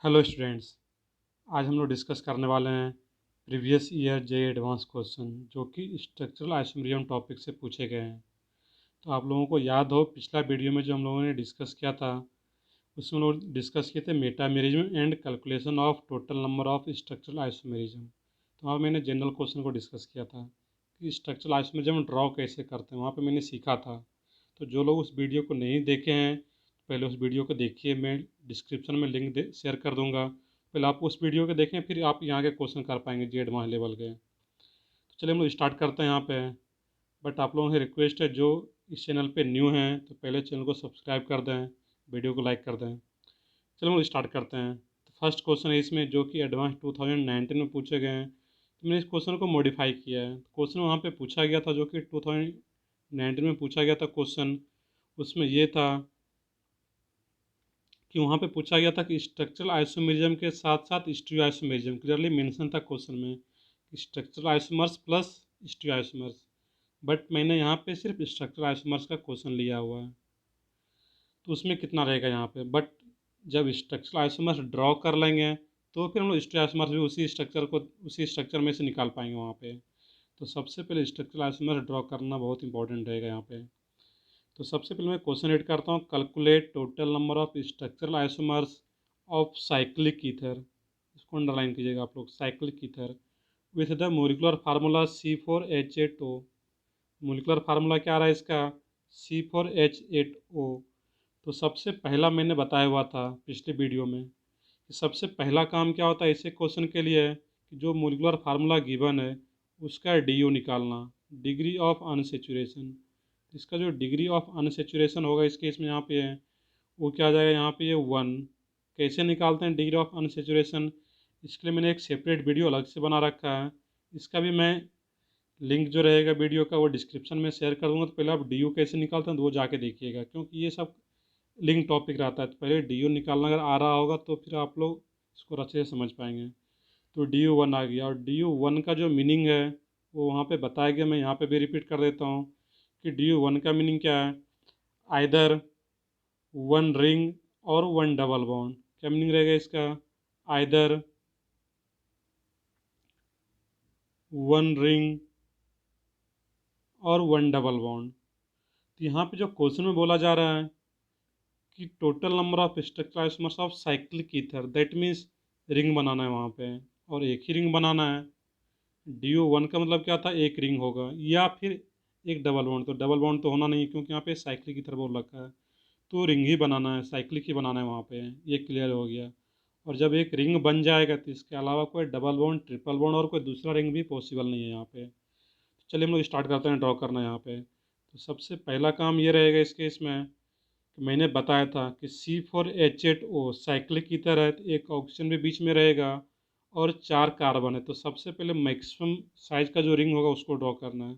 Hello students. आज हम लोग डिस्कस करने वाले हैं प्रीवियस ईयर जे एडवांस क्वेश्चन जो कि स्ट्रक्चरल आइसोमेरिज्म टॉपिक से पूछे गए हैं। तो आप लोगों को याद हो पिछला वीडियो में जो हम लोगों ने डिस्कस किया था उसमें हम लोग डिस्कस किए थे metamerism and calculation of total number of structural isomerism. तो वहाँ मैंने जनरल क्वेश्चन को डिस्कस किया था कि स्ट्रक्चरल आइसोमेरिज्म ड्रॉ कैसे करते हैं, वहाँ पर मैंने सीखा था। तो जो लोग उस वीडियो को नहीं देखे हैं पहले उस वीडियो को देखिए, मैं डिस्क्रिप्शन में लिंक दे शेयर कर दूंगा। पहले आप उस वीडियो को देखें फिर आप यहाँ के क्वेश्चन कर पाएंगे जी एडवांस लेवल के। तो चलिए हम लोग स्टार्ट करते हैं यहाँ पे। बट आप लोगों से रिक्वेस्ट है जो इस चैनल पे न्यू हैं तो पहले चैनल को सब्सक्राइब कर दें, वीडियो को लाइक कर दें। चलो हम लोग स्टार्ट करते हैं। तो फर्स्ट क्वेश्चन है इसमें जो कि एडवांस 2019 में पूछे गए हैं। तो मैंने इस क्वेश्चन को मॉडिफाई किया है। क्वेश्चन वहाँ पे पूछा गया था जो कि 2019 में पूछा गया था क्वेश्चन, उसमें ये था कि वहाँ पे पूछा गया था कि स्ट्रक्चरल आइसोमेरिज्म के साथ साथ स्टीरियो आइसोमेरिज्म क्लियरली मेंशन था क्वेश्चन में कि structural isomers plus stereo isomers. But मैंने यहाँ पे सिर्फ स्ट्रक्चरल आइसोमर्स का क्वेश्चन लिया हुआ है। तो उसमें कितना रहेगा यहाँ पे, बट जब स्ट्रक्चरल आइसोमर्स ड्रॉ कर लेंगे तो फिर हम लोग स्टीरियो आइसोमर्स भी उसी स्ट्रक्चर में से निकाल पाएंगे वहाँ पे। तो सबसे पहले स्ट्रक्चरल आइसोमर्स ड्रॉ करना बहुत इंपॉर्टेंट रहेगा यहाँ पे। तो सबसे पहले मैं क्वेश्चन रीड करता हूँ, calculate total number of structural isomers of cyclic ether. इसको अंडरलाइन कीजिएगा आप लोग, cyclic ether with the molecular formula C4H8O। Molecular formula क्या रहा है इसका, C4H8O। तो सबसे पहला मैंने बताया हुआ था पिछले वीडियो में कि सबसे पहला काम क्या होता है ऐसे क्वेश्चन के लिए कि जो मोलिकुलर फार्मूला गिवन है उसका DU निकालना, डिग्री ऑफ अनसेचुरेशन। इसका जो डिग्री ऑफ अनसेचुरेशन होगा इस केस में यहाँ पे है वो क्या आ जाएगा, यहाँ पे ये 1। कैसे निकालते हैं डिग्री ऑफ अनसेचुरेशन, इसके लिए मैंने एक सेपरेट वीडियो अलग से बना रखा है। इसका भी मैं लिंक जो रहेगा वीडियो का वो डिस्क्रिप्शन में शेयर कर दूंगा। तो पहले आप DU कैसे निकालते हैं तो वो जाके देखिएगा, क्योंकि ये सब लिंक टॉपिक रहता है। तो पहले DU निकालना अगर आ रहा होगा तो फिर आप लोग इसको अच्छे से समझ पाएंगे। तो DU1 आ गया, और DU1 का जो मीनिंग है वो वहाँ पे बताया गया, मैं यहाँ पे भी रिपीट कर देता हूँ कि DU1 का मीनिंग क्या है, आइदर वन रिंग और वन डबल बॉन्ड। क्या मीनिंग रहेगा इसका, आइदर वन रिंग और वन डबल बॉन्ड। तो यहाँ पे जो क्वेश्चन में बोला जा रहा है कि total number of structural isomers of cyclic ether, that means ring बनाना है वहाँ पे और एक ही रिंग बनाना है। DU1 का मतलब क्या था, एक रिंग होगा या फिर एक डबल बॉन्ड। तो डबल बॉन्ड तो होना नहीं है क्योंकि यहाँ पे साइक्लिक ईथर बोल रखा है, तो रिंग ही बनाना है, साइक्लिक ही बनाना है वहाँ पे। ये क्लियर हो गया। और जब एक रिंग बन जाएगा तो इसके अलावा कोई डबल बॉन्ड, ट्रिपल बॉन्ड और कोई दूसरा रिंग भी पॉसिबल नहीं है यहाँ पे। तो चलिए हम लोग स्टार्ट करते हैं ड्रॉ करना यहाँ पे। तो सबसे पहला काम ये रहेगा इस केस में कि मैंने बताया था कि C4H8O साइक्लिक की तरह एक ऑक्सीजन भी बीच में रहेगा और 4 कार्बन है। तो सबसे पहले मैक्सिमम साइज का जो रिंग होगा उसको ड्रॉ करना है।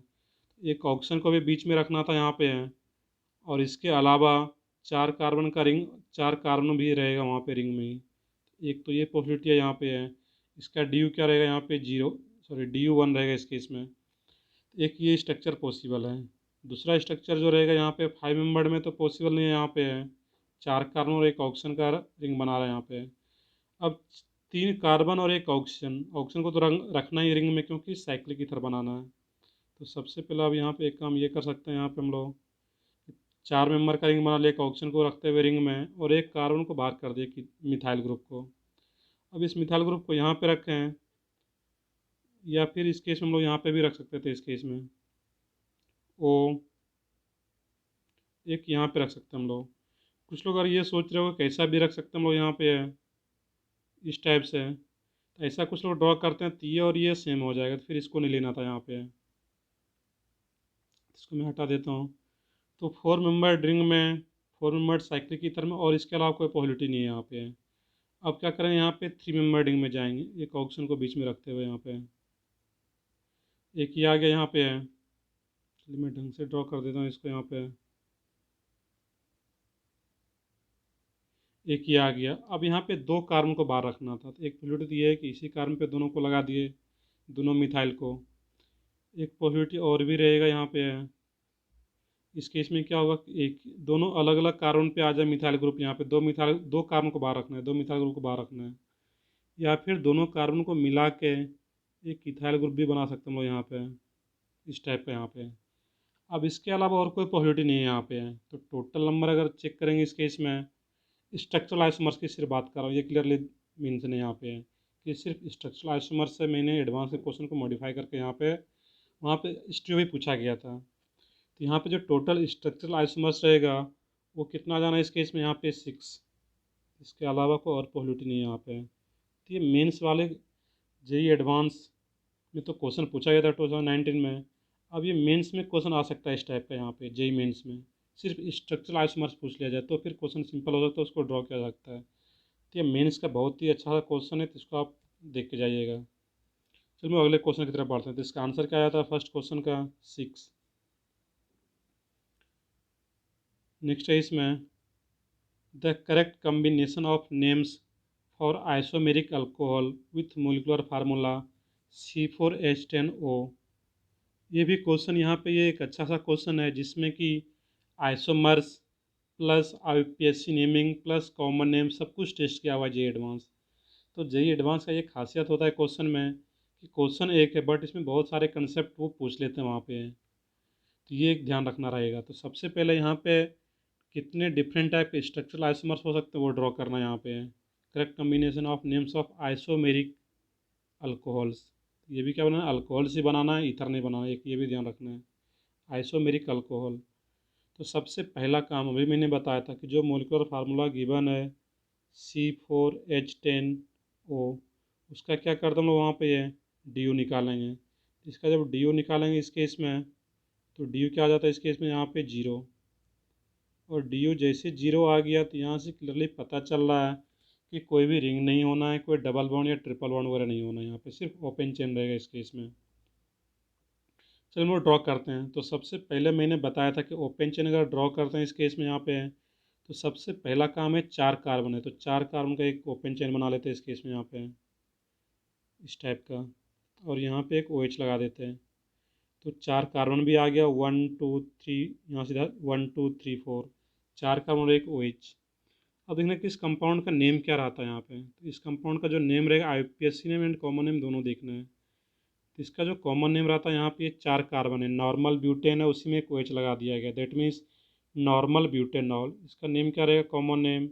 एक ऑक्सीजन को भी बीच में रखना था यहाँ पे है, और इसके अलावा 4 कार्बन का रिंग, 4 कार्बन भी रहेगा वहाँ पे रिंग में ही। एक तो ये पॉसिबिलिटी है यहाँ पे है। इसका DU क्या रहेगा यहाँ पे, 0, सॉरी DU1 रहेगा इस केस में। एक ये स्ट्रक्चर पॉसिबल है। दूसरा स्ट्रक्चर जो रहेगा यहाँ पे 5 मेंबर में तो पॉसिबल नहीं है, यहाँ पे है 4 कार्बन और एक ऑक्सीजन का रिंग बना रहा है यहाँ पे। अब 3 कार्बन और एक ऑक्सीजन, ऑक्सीजन को तो रंग रखना ही रिंग में क्योंकि साइक्लिक ईथर बनाना है। तो सबसे पहले अब यहाँ पे एक काम ये कर सकते हैं, यहाँ पे हम लोग 4 मेंबर का रिंग बना लिया एक ऑक्सीजन को रखते हुए रिंग में, और एक कार्बन को बाहर कर दिया कि मिथाइल ग्रुप को। अब इस मिथाइल ग्रुप को यहाँ पे रखें, या फिर इस केस में हम लोग यहाँ पे भी रख सकते थे, इस केस में ओ एक यहाँ पे रख सकते हैं हम लोग। कुछ लोग अगर ये सोच रहे हो कैसा भी रख सकते हैं हम लोग यहाँ पे है इस टाइप से, तो ऐसा कुछ लोग ड्रॉ करते हैं तो ये और ये सेम हो जाएगा, तो फिर इसको नहीं लेना था यहाँ पे। इसको मैं हटा देता हूँ। तो 4 मेंबर रिंग में, 4 मेंबर साइकिल की तरह में, और इसके अलावा कोई पॉसिबिलिटी नहीं है यहाँ पे। अब क्या करें, यहाँ पे 3 मेंबर रिंग में जाएंगे एक ऑप्शन को बीच में रखते हुए। यहाँ पे एक ही आ गया यहाँ पे है। चलिए मैं ढंग से ड्रॉ कर देता हूँ इसको, यहाँ पे एक ही आ गया। अब यहाँ पे 2 कार्बन को बाहर रखना था, तो एक पॉसिबिलिटी तो ये है कि इसी कार्बन पे दोनों को लगा दिए, दोनों मिथाइल को। एक पॉसिबिलिटी और भी रहेगा यहाँ पे है, इस केस में क्या होगा कि एक दोनों अलग अलग कार्बन पे आ जाए मिथाइल ग्रुप, यहाँ पे दो कार्बन को बाहर रखना है, दो मिथाइल ग्रुप को बाहर रखना है, या फिर दोनों कार्बन को मिला के एक इथाइल ग्रुप भी बना सकते हैं हम लोग यहाँ पे, इस टाइप का यहाँ पे। अब इसके अलावा और कोई पॉसिबिलिटी नहीं है यहाँ पे। तो टोटल नंबर अगर चेक करेंगे इस केस में, स्ट्रक्चरल आइसोमर्स की सिर्फ बात कर रहा हूँ, ये क्लियरली मेंशन है यहाँ पे कि सिर्फ स्ट्रक्चरल आइसोमर्स से मैंने एडवांस के क्वेश्चन को मॉडिफाई करके यहाँ पे, वहाँ पे हिस्ट्री भी पूछा गया था। तो यहाँ पे जो टोटल स्ट्रक्चरल आइसोमर्स रहेगा वो कितना आ जाना है इस केस में यहाँ पे 6। इसके अलावा कोई और पॉसिबिलिटी नहीं है यहाँ पे। तो ये मेंस वाले जेई एडवांस में तो क्वेश्चन पूछा गया था 2019 में। अब ये मेंस में क्वेश्चन आ सकता है इस टाइप का यहाँ पे जेई मेंस में, सिर्फ स्ट्रक्चरल आइसोमर्स पूछ लिया जाए तो फिर क्वेश्चन सिंपल हो सकता है, उसको ड्रॉ किया जा सकता है। तो ये मेंस का बहुत ही अच्छा क्वेश्चन है, तो इसको आप देख के जाइएगा। चलो अगले क्वेश्चन की तरफ बढ़ते हैं। तो इसका आंसर क्या आया था फर्स्ट क्वेश्चन का 6। नेक्स्ट है इसमें, the correct combination of names for isomeric alcohol with molecular formula C4H10O। ये भी क्वेश्चन यहाँ पे ये एक अच्छा सा क्वेश्चन है जिसमें कि isomers plus IUPAC naming plus common name सब कुछ टेस्ट किया हुआ है जेई एडवांस। तो जेई एडवांस का ये खासियत होता है क्वेश्चन में कि क्वेश्चन एक है बट इसमें बहुत सारे कंसेप्ट वो पूछ लेते हैं वहाँ पे। तो ये एक ध्यान रखना रहेगा। तो सबसे पहले यहाँ पे कितने डिफरेंट टाइप के स्ट्रक्चरल आइसोमर्स हो सकते हैं वो ड्रॉ करना है यहाँ पे। Correct combination of names of isomeric alcohols, ये भी क्या बनाना है, अल्कोहल्स ही बनाना है, ईथर नहीं बनाना है, एक ये भी ध्यान रखना है। आइसोमेरिक अल्कोहल, तो सबसे पहला काम अभी मैंने बताया था कि जो मोलिकुलर फार्मूला गिवन है C4H10O, उसका क्या करते हम लोग वहाँ पे ये DU निकालेंगे। इसका जब DU निकालेंगे इस केस में, तो DU क्या आ जाता है इस केस में यहाँ पे 0। और DU जैसे 0 आ गया तो यहाँ से क्लियरली पता चल रहा है कि कोई भी रिंग नहीं होना है, कोई डबल बॉन्ड या ट्रिपल बॉन्ड वगैरह नहीं होना है, यहाँ पे सिर्फ ओपन चेन रहेगा इस केस में। चलो हम लोग ड्रॉ करते हैं। तो सबसे पहले मैंने बताया था कि ओपन चेन अगर ड्रॉ करते हैं इस केस में यहाँ पे है, तो सबसे पहला काम है 4 कार्बन है, तो 4 कार्बन का एक ओपन चेन बना लेते हैं इस केस में यहाँ पे इस टाइप का, और यहाँ पे एक OH लगा देते हैं। तो 4 कार्बन भी आ गया, 1 2 3, यहाँ सीधा 1 2 3 4, 4 कार्बन और एक OH। अब देखना कि इस कंपाउंड का नेम क्या रहता है यहाँ पे। तो इस कंपाउंड का जो नेम रहेगा IUPAC name and common name दोनों देखना है। तो इसका जो कॉमन नेम रहता है यहाँ पे 4 कार्बन है, नॉर्मल ब्यूटेन है, उसी में एक OH लगा दिया गया, दैट मीन्स नॉर्मल ब्यूटेनॉल। इसका नेम क्या रहेगा, कॉमन नेम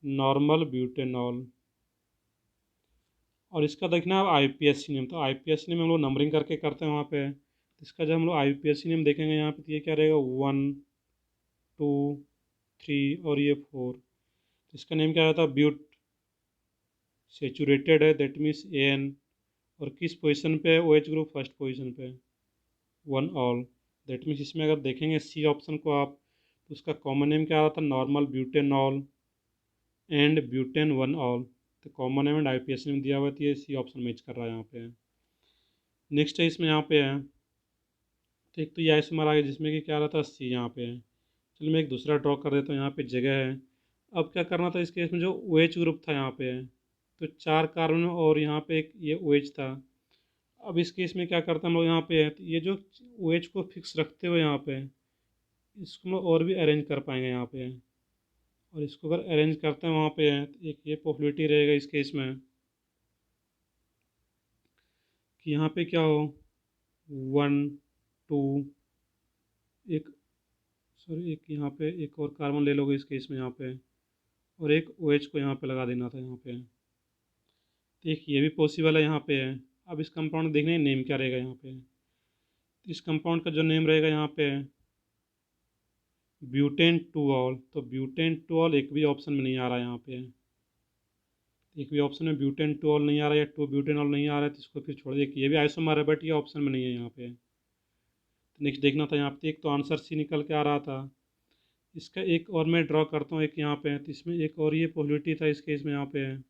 नॉर्मल ब्यूटेनॉल। और इसका देखना है IUPAC नेम, तो IUPAC नेम हम लोग नंबरिंग करके करते हैं वहाँ पे। तो इसका जब हम लोग IUPAC नेम देखेंगे यहाँ पे, तो ये क्या रहेगा 1 2 3 और ये 4। तो इसका नेम क्या रहता है, ब्यूट सेचूरेटेड है, दैट मीन्स AN। और किस पोजीशन पे है OH ग्रुप, फर्स्ट पोजीशन पे, 1 ऑल। दैट मीन्स इसमें अगर देखेंगे C ऑप्शन को आप, तो उसका कॉमन नेम क्या रहा था, normal butanol and butane 1 ol. तो common name and IUPAC name दिया हुआ है, तो ये C ऑप्शन मैच कर रहा है यहाँ पे। नेक्स्ट है इसमें यहाँ पे है, तो एक तो ये आइसोमर आ गया जिसमें कि क्या रहा था C यहाँ पे है। चलिए मैं एक दूसरा ड्रॉ कर देता हूँ, यहाँ पे जगह है। अब क्या करना था इस केस में, जो OH ग्रुप था यहाँ पे है, तो 4 कार्बन और यहाँ पे एक ये OH था। अब इस केस में क्या करते हैं हम लोग यहाँ पे है, तो ये जो OH को फिक्स रखते हुए यहाँ पे इसको हम लोग और भी अरेंज कर पाएंगे यहाँ पे। और इसको अगर अरेंज करते हैं वहाँ पे है, तो एक ये पॉसिबिलिटी रहेगा इस केस में कि यहाँ पे क्या हो 1 2, एक सॉरी एक यहाँ पे एक और कार्बन ले लोगे इस केस में यहाँ पे, और एक OH को यहाँ पे लगा देना था यहाँ पे। तो एक ये भी पॉसिबल है यहाँ पे है। अब इस कंपाउंड देखने नेम क्या रहेगा यहाँ पे। तो इस कंपाउंड का जो नेम रहेगा यहाँ पे ब्यूटेन 2 ऑल। तो ब्यूटेन 2 ऑल एक भी ऑप्शन में नहीं आ रहा है यहाँ पे, एक भी ऑप्शन में ब्यूटेन 2 ऑल नहीं आ रहा है या 2 ब्यूटेनॉल नहीं आ रहा है, तो इसको फिर छोड़ दिए। ये भी आइसोमर है बट ये ऑप्शन में नहीं है यहाँ पे। तो नेक्स्ट देखना था यहाँ पे, एक तो आंसर C निकल के आ रहा था। इसका एक और मैं ड्रॉ करता हूँ एक यहाँ पे, तो इसमें एक और ये पॉसिबिलिटी था इस केस में यहाँ पे है,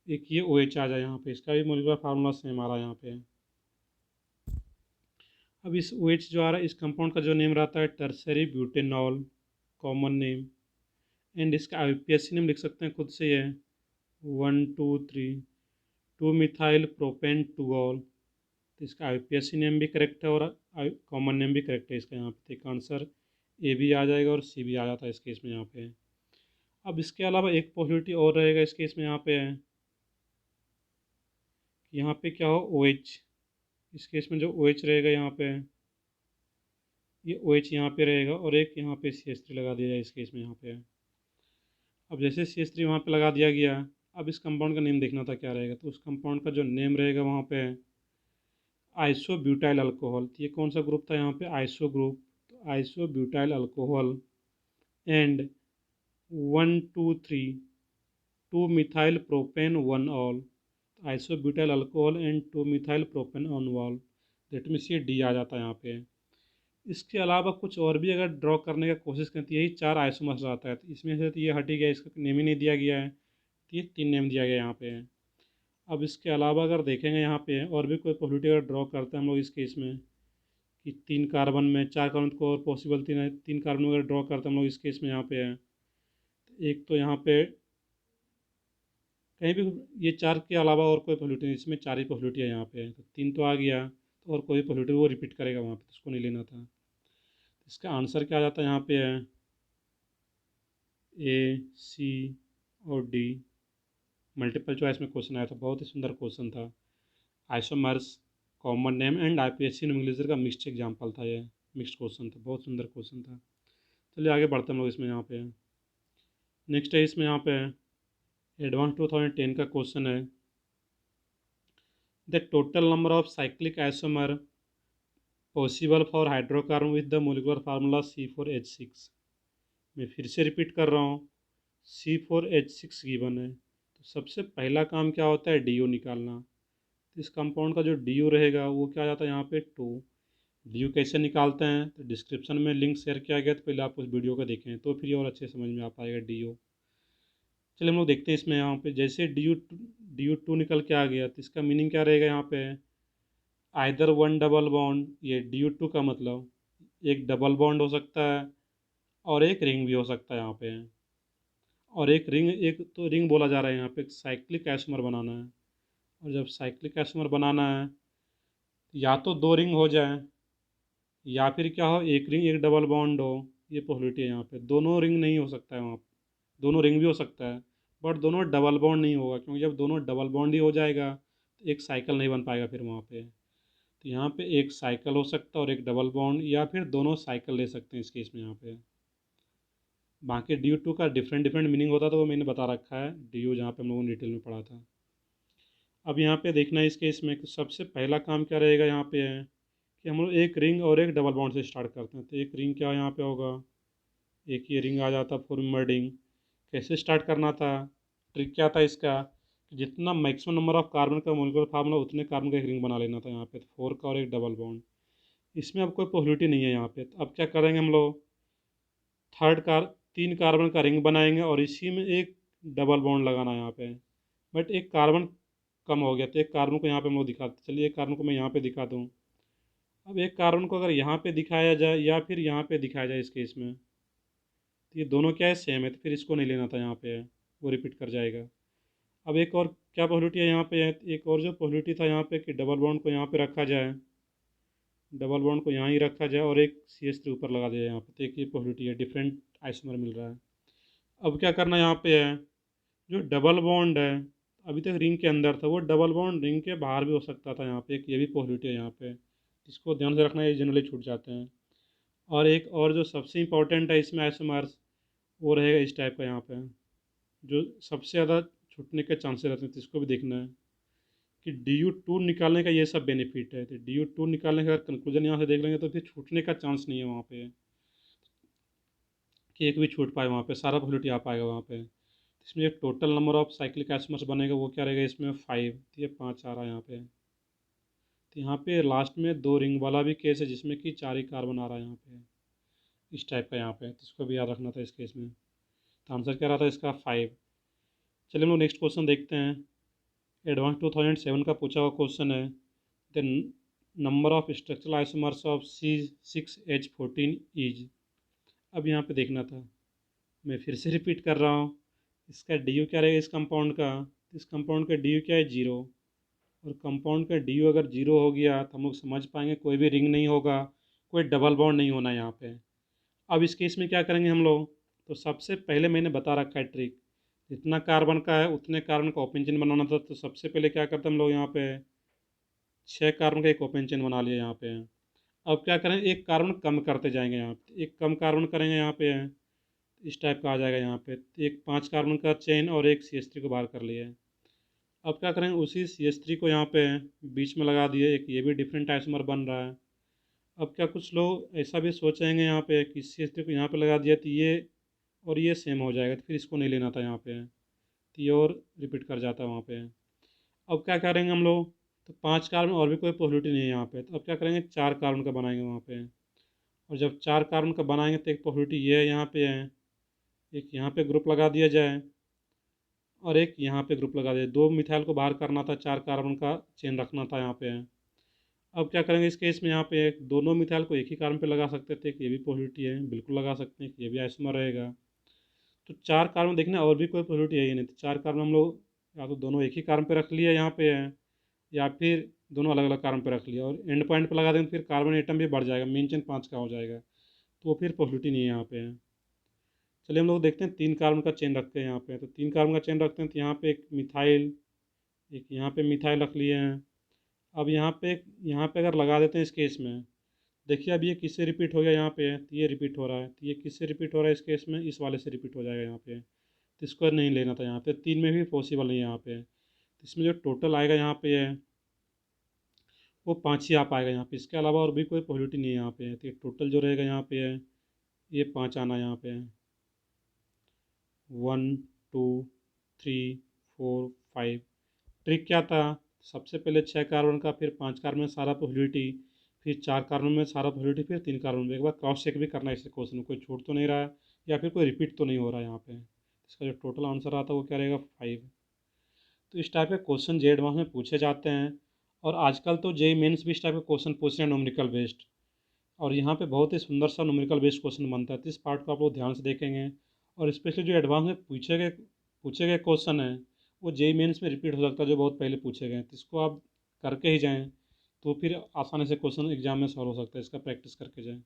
एक ये OH आ जाए यहाँ पे, इसका भी मोलिकुलर फार्मूला सेम आ रहा है यहाँ पे। अब इस OH जो आ रहा है इस कंपाउंड का जो नेम रहता है tertiary butanol, common name, and इसका IUPAC नेम लिख सकते हैं खुद से, ये 1 2 3 2 मिथाइल प्रोपेन 2 ऑल। तो इसका आईपीएससी नेम भी करेक्ट है और कॉमन नेम भी करेक्ट है इसका यहाँ पे। तो इसका आंसर ए भी आ जाएगा और सी भी आ जाता है इस केस में यहाँ पे। अब इसके अलावा एक पॉसिबिलिटी और रहेगा इस केस में यहाँ पे है कि यहाँ पे क्या हो ओ एच। इस केस में जो ओ एच रहेगा यहाँ पे, ये ओ एच यहाँ पे रहेगा और एक यहाँ पे सी एच थ्री लगा दिया जाए इस केस में यहाँ पे। अब जैसे सी एच थ्री वहाँ पे लगा दिया गया, अब इस कंपाउंड का नेम देखना था क्या रहेगा। तो उस कंपाउंड का जो नेम रहेगा वहाँ पे आइसोब्यूटाइल अल्कोहल। तो ये कौन सा ग्रुप था यहाँ पे, आइसो ग्रुप। तो isobutyl alcohol and 1 2 3 2 methyl propane 1 all. Isobutyl alcohol and 2 methyl propane on wall, that means ये डी आ जाता है यहाँ पे। इसके अलावा कुछ और भी अगर ड्रॉ करने का कोशिश करती है, यही 4 आइसोमर्स आता है। तो इसमें से तो ये हट ही गया, इसका नेम ही नहीं दिया गया है। तो ये 3 नेम दिया गया यहाँ पे है। अब इसके अलावा अगर देखेंगे यहाँ पे और भी कोई पॉसिबिलिटी अगर ड्रॉ करते हैं हम लोग इस केस में कि 3 कार्बन में 4 कार्बन को और पॉसिबल 3 कार्बन अगर ड्रॉ करते हैं हम लोग इस केस में यहाँ पे है। तो एक तो यहाँ पे कहीं भी ये 4 के अलावा और कोई पॉसिबिलिटी नहीं, इसमें 4 ही पॉसिबिलिटी है यहाँ पे। तो 3 तो आ गया, तो और कोई पॉसिबिलिटी वो रिपीट करेगा वहाँ पे, तो उसको नहीं लेना था। इसका आंसर क्या आ जाता है यहाँ पे है ए, सी और डी। मल्टीपल चॉइस में क्वेश्चन आया था, बहुत ही सुंदर क्वेश्चन था। Isomers, common name and IPSC nomenclature का मिक्स्ड एग्जाम्पल था ये, मिक्स्ड क्वेश्चन था, बहुत सुंदर क्वेश्चन था। चलिए आगे बढ़ते हैं हम लोग इसमें यहाँ पे। नेक्स्ट है इसमें यहाँ पे एडवांस 2010 का क्वेश्चन है, the total number of cyclic isomer possible for hydrocarbon with the molecular formula C4H6। मैं फिर से रिपीट कर रहा हूँ, C4H6 गिवन है। तो सबसे पहला काम क्या होता है, डी निकालना। तो इस कंपाउंड का जो डी रहेगा वो क्या आ जाता है यहाँ पे 2। डी कैसे निकालते हैं, तो डिस्क्रिप्शन में लिंक शेयर किया गया, तो पहले आप उस वीडियो को देखें तो फिर ये और अच्छे समझ में आ पाएगा डी। चलिए हम लोग देखते हैं इसमें यहाँ पे। जैसे डी यू टू निकल के आ गया, तो इसका मीनिंग क्या रहेगा यहाँ पे, आइदर वन डबल बॉन्ड। ये डी यू टू का मतलब एक डबल बॉन्ड हो सकता है और एक रिंग भी हो सकता है यहाँ पे। और एक रिंग, एक तो रिंग बोला जा रहा है यहाँ पे, साइक्लिक आइसोमर बनाना है। और जब साइक्लिक आइसोमर बनाना है, या तो 2 रिंग हो जाए या फिर क्या हो, एक रिंग एक डबल बॉन्ड हो। ये पॉसिबिलिटी है यहाँ पे। दोनों रिंग नहीं हो सकता है वहाँ पे, दोनों रिंग भी हो सकता है बट दोनों डबल बॉन्ड नहीं होगा, क्योंकि जब दोनों डबल बॉन्ड ही हो जाएगा तो एक साइकिल नहीं बन पाएगा फिर वहाँ पे। तो यहाँ पे एक साइकिल हो सकता है और एक डबल बॉन्ड, या फिर दोनों साइकिल ले सकते हैं इस केस में यहाँ पे। बाकी डी यू टू का डिफरेंट डिफरेंट मीनिंग होता था, वो मैंने बता रखा है डी यू, जहाँ पे हम लोगों ने डिटेल में पढ़ा था। अब यहाँ पे देखना है इस केस में कि सबसे पहला काम क्या रहेगा यहाँ पे है कि हम लोग एक रिंग और एक डबल बॉन्ड से स्टार्ट करते हैं। तो एक रिंग क्या यहाँ पे होगा, एक ये रिंग आ जाता फॉर्मर रिंग। कैसे स्टार्ट करना था, ट्रिक क्या था इसका, कि जितना मैक्सिमम नंबर ऑफ कार्बन का मोलिकुलर फार्मूला उतने कार्बन का एक रिंग बना लेना था यहाँ पे। तो 4 का और एक डबल बॉन्ड, इसमें अब कोई पॉसिबिलिटी नहीं है यहाँ पे। तो अब क्या करेंगे हम लोग, थर्ड कार 3 कार्बन का रिंग बनाएंगे और इसी में एक डबल बॉन्ड लगाना है यहाँ पे। बट एक कार्बन कम हो गया, तो एक कार्बन को यहाँ पे हम लोग दिखाते, चलिए एक कार्बन को मैं यहाँ पे दिखा दूँ। अब एक कार्बन को अगर यहाँ पे दिखाया जाए या फिर यहाँ पे दिखाया जाए इस केस में, तो ये दोनों क्या है, सेम है, तो फिर इसको नहीं लेना था यहाँ पे, वो रिपीट कर जाएगा। अब एक और क्या पॉसिबिलिटी है यहाँ पे, एक और जो पॉसिबिलिटी था यहाँ पे कि डबल बॉन्ड को यहाँ पे रखा जाए, डबल बॉन्ड को यहाँ ही रखा जाए और एक CH3 ऊपर लगा दिया यहाँ पे। तो एक ये पॉसिबिलिटी है, डिफरेंट आइसोमर मिल रहा है। अब क्या करना यहाँ पे है, जो डबल बॉन्ड है अभी तक रिंग के अंदर था, वो डबल बॉन्ड रिंग के बाहर भी हो सकता था यहाँ पे। एक ये भी पॉसिबिलिटी है यहाँ पे, इसको ध्यान से रखना, ये जनरली छूट जाते हैं। और एक और जो सबसे इंपॉर्टेंट है इसमें आइसोमर्स, वो रहेगा इस टाइप का यहाँ पे, जो सबसे ज़्यादा छूटने के चांसेस रहते हैं। तो इसको भी देखना है कि डी यू टू निकालने का ये सब बेनिफिट है। तो डी यू टू निकालने का कंक्लूजन यहाँ से देख लेंगे तो फिर छूटने का चांस नहीं है वहाँ पे, कि एक भी छूट पाए वहाँ पे, सारा पॉसिबिलिटी आ पाएगा वहाँ पे। इसमें एक total number of cyclic isomers बनेगा, वो क्या रहेगा इसमें 5। तो ये 5 आ रहा है यहाँ पे। तो यहाँ पे लास्ट में 2 रिंग वाला भी केस है जिसमें कि 4 ही कार्बन आ रहा है यहाँ पे, इस टाइप का यहाँ पे। तो इसको भी याद रखना था इस केस में। तो आंसर क्या रहा था इसका 5। चलिए हम लोग नेक्स्ट क्वेश्चन देखते हैं। एडवांस 2007 का पूछा हुआ क्वेश्चन है, the number of structural isomers of C6H14 is. अब यहाँ पे देखना था, मैं फिर से रिपीट कर रहा हूँ, इसका डी यू क्या रहेगा इस कंपाउंड का, इस कंपाउंड का डी यू क्या है 0, और कंपाउंड का डी अगर जीरो हो गया तो हम लोग समझ पाएंगे कोई भी रिंग नहीं होगा, कोई डबल बॉन्ड नहीं होना यहाँ पे। अब इस केस में क्या करेंगे हम लोग, तो सबसे पहले मैंने बता रखा है ट्रिक, जितना कार्बन का है उतने कार्बन का ओपन चेन बनाना था। तो सबसे पहले क्या करते हैं हम लोग, यहाँ पे 6 कार्बन का एक ओपन चेन बना लिया यहाँ पे। अब क्या करें, एक कार्बन कम करते जाएंगे, यहाँ पे एक कम कार्बन करेंगे यहाँ पे, इस टाइप का आ जाएगा यहाँ पे। तो एक 5 कार्बन का चेन और एक CH3 को बाहर कर लिए। अब क्या करेंगे, उसी CH3 को यहाँ पे बीच में लगा दिए, एक ये भी डिफरेंट आइसोमर बन रहा है। अब क्या कुछ लोग ऐसा भी सोचेंगे यहाँ पे कि CH3 को यहाँ पे लगा दिया तो ये और ये सेम हो जाएगा, तो फिर इसको नहीं लेना था यहाँ पे, तो ये और रिपीट कर जाता है वहाँ पे। अब क्या करेंगे हम लोग, तो 5 कार्बन और भी कोई पॉसिबिलिटी नहीं है यहाँ पे, तो अब क्या करेंगे 4 कार्बन का बनाएंगे वहाँ पे। और जब 4 कार्बन का बनाएंगे तो एक पॉसिबिलिटी ये है यहाँ पे है, एक यहाँ पे ग्रुप लगा दिया जाए और एक यहाँ पे ग्रुप लगा दिया। 2 मिथाइल को बाहर करना था, 4 कार्बन का चेन रखना था यहाँ पे। अब क्या करेंगे इस केस में, यहाँ पे दोनों मिथाइल को एक ही कार्बन पे लगा सकते थे, कि ये भी पॉसिबिलिटी है, बिल्कुल लगा सकते हैं कि ये भी आइसोमर रहेगा। तो 4 कार्बन देखना और भी कोई पॉसिबिलिटी है ही नहीं, तो 4 कार्बन हम लोग या तो दोनों एक ही कार्बन पे रख लिया यहाँ पे है, या फिर दोनों अलग अलग कार्बन पे रख लिया और एंड पॉइंट पे लगा देंगे, फिर कार्बन एटम भी बढ़ जाएगा, मेन चेन 5 का हो जाएगा, तो वो फिर पॉसिबिलिटी नहीं है यहाँ पे। चलिए हम लोग देखते हैं 3 कार्बन का चेन रखते हैं यहाँ पे। तो 3 कार्बन का चेन रखते हैं, तो यहाँ पे एक मिथाइल, एक यहाँ पे मिथाइल रख लिए हैं। अब यहाँ पे अगर लगा देते हैं इस केस में, देखिए अब ये किससे रिपीट हो गया, यहाँ पे है तो ये रिपीट हो रहा है, तो ये किससे रिपीट हो रहा है इस केस में, इस वाले से रिपीट हो जाएगा यहाँ पे। तो इसको नहीं लेना था यहाँ पे, 3 में भी पॉसिबल नहीं है यहाँ पे। तो इसमें जो टोटल आएगा यहाँ पे है वो 5 ही आ पाएगा यहाँ पे, इसके अलावा और भी कोई पॉसिबिलिटी नहीं है यहाँ पे। तो ये टोटल जो रहेगा यहाँ पे है, ये 5 आना यहाँ पे है। 1 2 3 4 5। ट्रिक क्या था, सबसे पहले 6 कार्बन का, फिर 5 कार्बन में सारा पॉसिबिलिटी, फिर 4 कार्बन में सारा पॉसिबिलिटी, फिर 3 कार्बन में। एक बार क्रॉस चेक भी करना है इस क्वेश्चन में, कोई छूट तो नहीं रहा है या फिर कोई रिपीट तो नहीं हो रहा है यहाँ पे। इसका जो टोटल आंसर आता है वो क्या रहेगा, 5। तो इस टाइप के क्वेश्चन जे एडवांस में पूछे जाते हैं, और आजकल तो जेई मेंस भी इस टाइप के क्वेश्चन पूछ रहे हैं न्यूमेरिकल बेस्ड, और यहाँ पे बहुत ही सुंदर सा न्यूमेरिकल बेस्ड क्वेश्चन बनता है। तो इस पार्ट को आप लोग ध्यान से देखेंगे, और स्पेशली जो एडवांस में पूछे गए क्वेश्चन हैं वो जेई मेंस में रिपीट हो सकता है, जो बहुत पहले पूछे गए हैं, तो इसको आप करके ही जाएँ, तो फिर आसानी से क्वेश्चन एग्जाम में सॉल्व हो सकता है, इसका प्रैक्टिस करके जाएँ।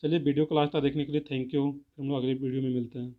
चलिए वीडियो को लास्ट तक देखने के लिए थैंक यू, फिर हम लोग अगली वीडियो में मिलते हैं।